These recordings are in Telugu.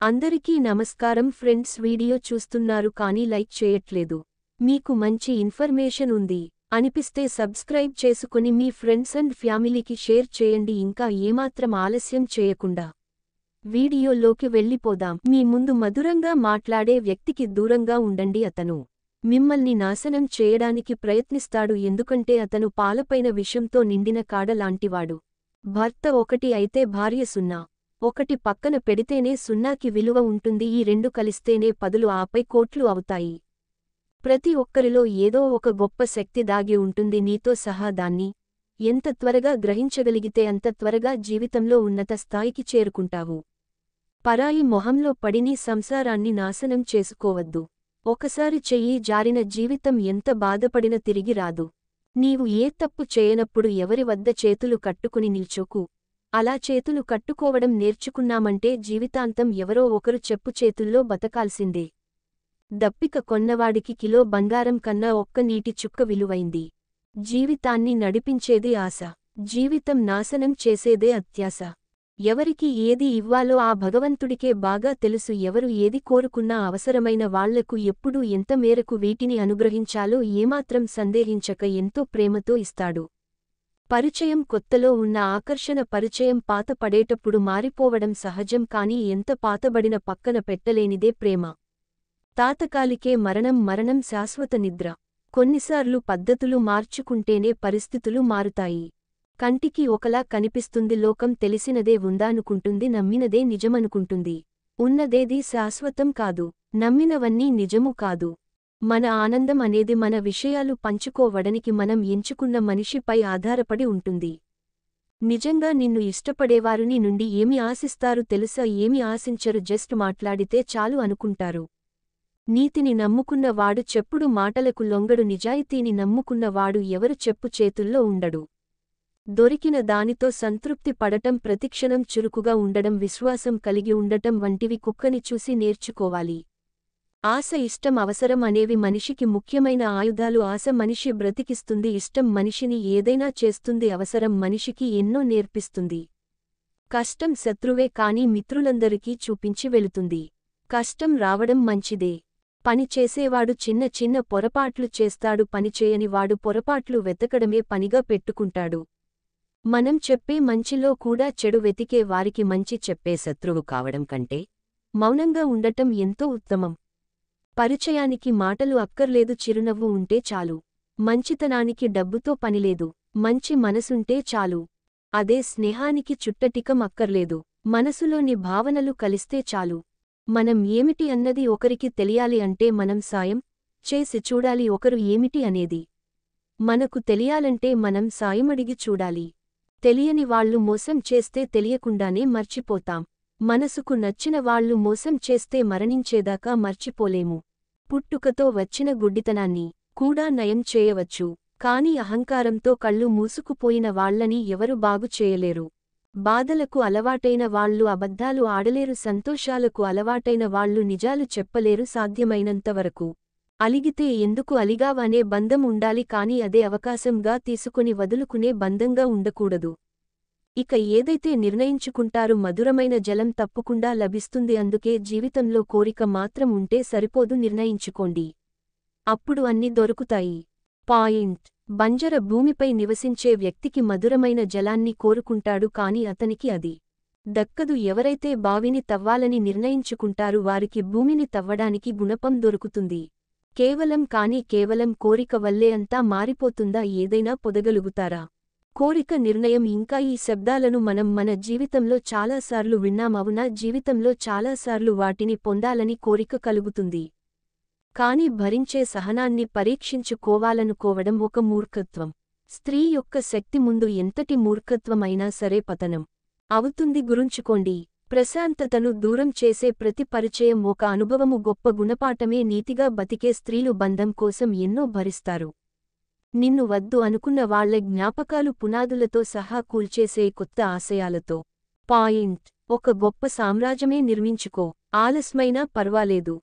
అందరికీ నమస్కారం ఫ్రెండ్స్. వీడియో చూస్తున్నారు కానీ లైక్ చేయట్లేదు. మీకు మంచి ఇన్ఫర్మేషన్ ఉంది అనిపిస్తే సబ్స్క్రైబ్ చేసుకుని మీ ఫ్రెండ్స్ అండ్ ఫ్యామిలీకి షేర్ చేయండి. ఇంకా ఏమాత్రం ఆలస్యం చేయకుండా వీడియోలోకి వెళ్ళిపోదాం. మీ ముందు మధురంగా మాట్లాడే వ్యక్తికి దూరంగా ఉండండి. అతను మిమ్మల్ని నాశనం చేయడానికి ప్రయత్నిస్తాడు, ఎందుకంటే అతను పాలపైన విషంతో నిండిన కాడ లాంటివాడు. భర్త ఒకటి అయితే భార్య సున్నా. ఒకటి పక్కన పెడితేనే సున్నాకి విలువ ఉంటుంది. ఈ రెండు కలిస్తేనే పదులు, ఆపై కోట్లు అవుతాయి. ప్రతి ఒక్కరిలో ఏదో ఒక గొప్ప శక్తి దాగి ఉంటుంది. నీతో సహా దాన్ని ఎంత త్వరగా గ్రహించగలిగితే అంత త్వరగా జీవితంలో ఉన్నత స్థాయికి చేరుకుంటావు. పరాయి మొహంలో పడి నీ సంసారాన్ని నాశనం చేసుకోవద్దు. ఒకసారి చెయ్యి జారిన జీవితం ఎంత బాధపడినా తిరిగి రాదు. నీవు ఏ తప్పు చేయనప్పుడు ఎవరి వద్ద చేతులు కట్టుకుని నిల్చోకు. అలా చేతులు కట్టుకోవడం నేర్చుకున్నామంటే జీవితాంతం ఎవరో ఒకరు చెప్పు చేతుల్లో బతకాల్సిందే. దప్పిక కొన్నవాడికి కిలో బంగారం కన్నా ఒక్క నీటి చుక్క విలువైంది. జీవితాన్ని నడిపించేది ఆశ, జీవితం నాశనం చేసేదే అత్యాశ. ఎవరికి ఏది ఇవ్వాలో ఆ భగవంతుడికే బాగా తెలుసు. ఎవరు ఏది కోరుకున్నా అవసరమైన వాళ్లకు ఎప్పుడూ ఎంత మేరకు వీటిని అనుగ్రహించాలో ఏమాత్రం సందేహించక ఎంతో ప్రేమతో ఇస్తాడు. పరిచయం కొత్తలో ఉన్న ఆకర్షణ పరిచయం పాత పడేటప్పుడు మారిపోవడం సహజం, కానీ ఎంత పాతబడిన పక్కన పెట్టలేనిదే ప్రేమ. తాతకాలికే మరణం, మరణం శాశ్వత నిద్ర. కొన్నిసార్లు పద్ధతులు మార్చుకుంటేనే పరిస్థితులు మారుతాయి. కంటికి ఒకలా కనిపిస్తుంది లోకం, తెలిసినదే ఉందానుకుంటుంది, నమ్మినదే నిజమనుకుంటుంది. ఉన్నదేదీ శాశ్వతం కాదు, నమ్మినవన్నీ నిజము కాదు. మన ఆనందం అనేది మన విషయాలు పంచుకోవడానికి మనం ఎంచుకున్న మనిషిపై ఆధారపడి ఉంటుంది. నిజంగా నిన్ను ఇష్టపడేవారు నీ నుండి ఏమి ఆశిస్తారు తెలుసా? ఏమి ఆశించరు. జస్ట్ మాట్లాడితే చాలు అనుకుంటారు. నీతిని నమ్ముకున్న వాడు చెప్పుడు మాటలకు లొంగడు. నిజాయితీని నమ్ముకున్న వాడు ఎవరు చెప్పు చేతుల్లో ఉండడు. దొరికిన దానితో సంతృప్తి పడటం, ప్రతిక్షణం చురుకుగా ఉండడం, విశ్వాసం కలిగి ఉండటం వంటివి కుక్కని చూసి నేర్చుకోవాలి. ఆశ, ఇష్టం, అవసరం అనేవి మనిషికి ముఖ్యమైన ఆయుధాలు. ఆశ మనిషి బ్రతికిస్తుంది, ఇష్టం మనిషిని ఏదైనా చేస్తుంది, అవసరం మనిషికి ఎన్నో నేర్పిస్తుంది. కష్టం శత్రువే కానీ మిత్రులందరికీ చూపించి వెళుతుంది. కష్టం రావడం మంచిదే. పని చేసేవాడు చిన్న చిన్న పొరపాట్లు చేస్తాడు, పనిచేయని వాడు పొరపాట్లు వెతకడమే పనిగా పెట్టుకుంటాడు. మనం చెప్పే మంచిలో కూడా చెడు వెతికే వారికి మంచి చెప్పే శత్రువు కావడం కంటే మౌనంగా ఉండటం ఎంతో ఉత్తమం. పరిచయానికి మాటలు అక్కర్లేదు, చిరునవ్వు ఉంటే చాలు. మంచితనానికి డబ్బుతో పనిలేదు, మంచి మనసుంటే చాలు. అదే స్నేహానికి చుట్టటికం అక్కర్లేదు, మనసులోని భావనలు కలిస్తే చాలు. మనం ఏమిటి అన్నది ఒకరికి తెలియాలి అంటే మనం సాయం చేసి చూడాలి ఒకరు ఏమిటి అనేది. మనకు తెలియాలంటే మనం సాయమడిగి చూడాలి. తెలియని వాళ్లు మోసం చేస్తే తెలియకుండానే మర్చిపోతాం. మనసుకు నచ్చిన వాళ్లు మోసం చేస్తే మరణించేదాకా మర్చిపోలేము. పుట్టుకతో వచ్చిన గుడ్డితనాన్ని కూడా నయం చేయవచ్చు, కాని అహంకారంతో కళ్ళు మూసుకుపోయిన వాళ్లని ఎవరు బాగు చేయలేరు. బాధలకు అలవాటైన వాళ్లు అబద్ధాలు ఆడలేరు, సంతోషాలకు అలవాటైన వాళ్లు నిజాలు చెప్పలేరు. సాధ్యమైనంతవరకు అలిగితే ఎందుకు అలిగావనే బంధం ఉండాలి, కాని అదే అవకాశంగా తీసుకుని వదులుకునే బంధంగా ఉండకూడదు. ఇక ఏదైతే నిర్ణయించుకుంటారు మధురమైన జలం తప్పకుండా లభిస్తుంది. అందుకే జీవితంలో కోరిక మాత్రం ఉంటే సరిపోదు, నిర్ణయించుకోండి, అప్పుడు అన్ని దొరుకుతాయి. పాయింట్. బంజర భూమిపై నివసించే వ్యక్తికి మధురమైన జలాన్ని కోరుకుంటాడు, కాని అతనికి అది దక్కదు. ఎవరైతే బావిని తవ్వాలని నిర్ణయించుకుంటారు వారికి భూమిని తవ్వడానికి గుణపం దొరుకుతుంది. కేవలం కోరిక వల్లే అంతా మారిపోతుందా? ఏదైనా పొదగలుగుతారా? కోరిక, నిర్ణయం. ఇంకా ఈ శబ్దాలను మనం మన జీవితంలో చాలాసార్లు విన్నామవునా? జీవితంలో చాలాసార్లు వాటిని పొందాలని కోరిక కలుగుతుంది, కాని భరించే సహనాన్ని పరీక్షించుకోవాలనుకోవడం ఒక మూర్ఖత్వం. స్త్రీ యొక్క శక్తి ముందు ఎంతటి మూర్ఖత్వమైనా సరే పతనం అవుతుంది, గుర్తుంచుకోండి. ప్రశాంతతను దూరం చేసే ప్రతి పరిచయం ఒక అనుభవము, గొప్ప గుణపాఠమే. నీతిగా బతికే స్త్రీలు బంధం కోసం ఎన్నో భరిస్తారు. నిన్ను వద్దు అనుకున్న వాళ్ల జ్ఞాపకాలు పునాదులతో సహా కూల్చేసే కొత్త ఆశయాలతో. పాయింట్. ఒక గొప్ప సామ్రాజ్యమే నిర్మించుకో, ఆలస్యమైనా పర్వాలేదు.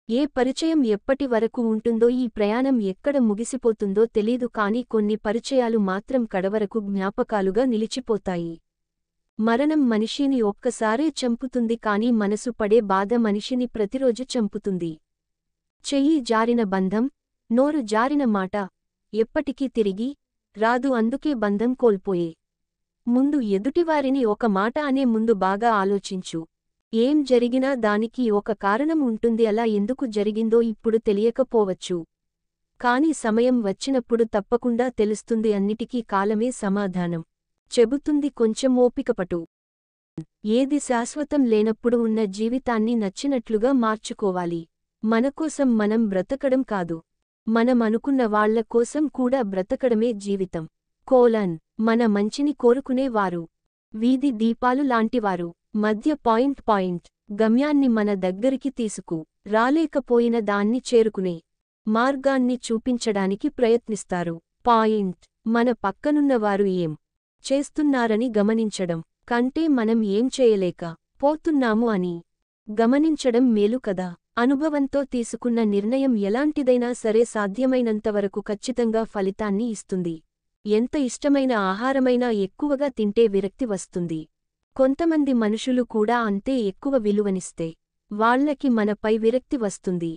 ఏ పరిచయం ఎప్పటి వరకు ఉంటుందో, ఈ ప్రయాణం ఎక్కడ ముగిసిపోతుందో తెలీదు, కానీ కొన్ని పరిచయాలు మాత్రం కడవరకు జ్ఞాపకాలుగా నిలిచిపోతాయి. మరణం మనిషిని ఒక్కసారే చంపుతుంది కానీ మనసు పడే బాధ మనిషిని ప్రతిరోజు చంపుతుంది. చెయ్యి జారిన బంధం, నోరు జారిన మాట ఎప్పటికీ తిరిగి రాదు. అందుకే బంధం కోల్పోయే ముందు ఎదుటివారిని ఒక మాట అనే ముందు బాగా ఆలోచించు. ఏం జరిగినా దానికి ఒక కారణం ఉంటుంది. అలా ఎందుకు జరిగిందో ఇప్పుడు తెలియకపోవచ్చు, కాని సమయం వచ్చినప్పుడు తప్పకుండా తెలుస్తుంది. అన్నిటికీ కాలమే సమాధానం చెబుతుంది. కొంచెం ఓపికపటు. ఏది శాశ్వతం లేనప్పుడు ఉన్న జీవితాన్ని నచ్చినట్లుగా మార్చుకోవాలి. మనకోసం మనం బ్రతకడం కాదు, మనం అనుకున్న వాళ్ల కోసం కూడా బ్రతకడమే జీవితం. మన మంచిని కోరుకునేవారు వీధి దీపాలు లాంటివారు. మధ్య పాయింట్ గమ్యాన్ని మన దగ్గరికి తీసుకు రాలేకపోయిన దాన్ని చేరుకునే మార్గాన్ని చూపించడానికి ప్రయత్నిస్తారు. మన పక్కనున్నవారు ఏం చేస్తున్నారని గమనించడం కంటే మనం ఏం చేయలేక పోతున్నాము అని గమనించడం మేలు కదా. అనుభవంతో తీసుకున్న నిర్ణయం ఎలాంటిదైనా సరే సాధ్యమైనంతవరకు ఖచ్చితంగా ఫలితాన్ని ఇస్తుంది. ఎంత ఇష్టమైన ఆహారమైనా ఎక్కువగా తింటే విరక్తి వస్తుంది. కొంతమంది మనుషులు కూడా అంతే ఎక్కువ విలువనిస్తే వాళ్లకి మనపై విరక్తి వస్తుంది.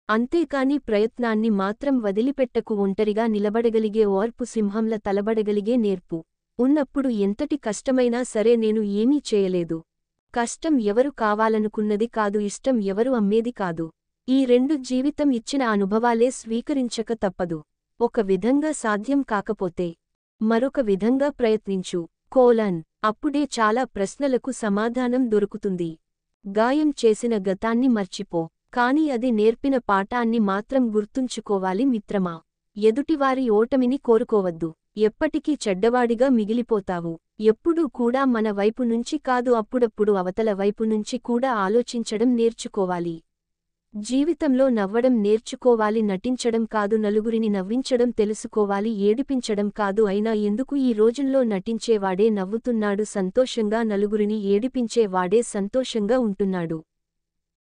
అంతేకాని ప్రయత్నాన్ని మాత్రం వదిలిపెట్టకు. ఒంటరిగా నిలబడగలిగే ఓర్పు సింహంల తలబడగలిగే నేర్పు ఉన్నప్పుడు ఎంతటి కష్టమైనా సరే నేను ఏమీ చేయలేదు. కష్టం ఎవరు కావాలనుకున్నది కాదు, ఇష్టం ఎవరు అమ్మేది కాదు. ఈ రెండు జీవితం ఇచ్చిన అనుభవాలే స్వీకరించక తప్పదు. ఒక విధంగా సాధ్యం కాకపోతే మరొక విధంగా ప్రయత్నించు. అప్పుడే చాలా ప్రశ్నలకు సమాధానం దొరుకుతుంది. గాయం చేసిన గతాన్ని మర్చిపో, కాని అది నేర్పిన పాఠాన్ని మాత్రం గుర్తుంచుకోవాలి మిత్రమా. ఎదుటివారి ఓటమిని కోరుకోవద్దు. ఎప్పటికీ చెడ్డవాడిగా మిగిలిపోతావు. ఎప్పుడూ కూడా మన వైపు నుంచి కాదు, అప్పుడప్పుడు అవతల వైపు నుంచి కూడా ఆలోచించడం నేర్చుకోవాలి. జీవితంలో నవ్వడం నేర్చుకోవాలి, నటించడం కాదు, నలుగురిని నవ్వించడం తెలుసుకోవాలి, ఏడిపించడం కాదు. అయినా ఎందుకు ఈ రోజుల్లో నటించేవాడే నవ్వుతున్నాడు సంతోషంగా, నలుగురిని ఏడిపించే వాడే సంతోషంగా ఉంటున్నాడు.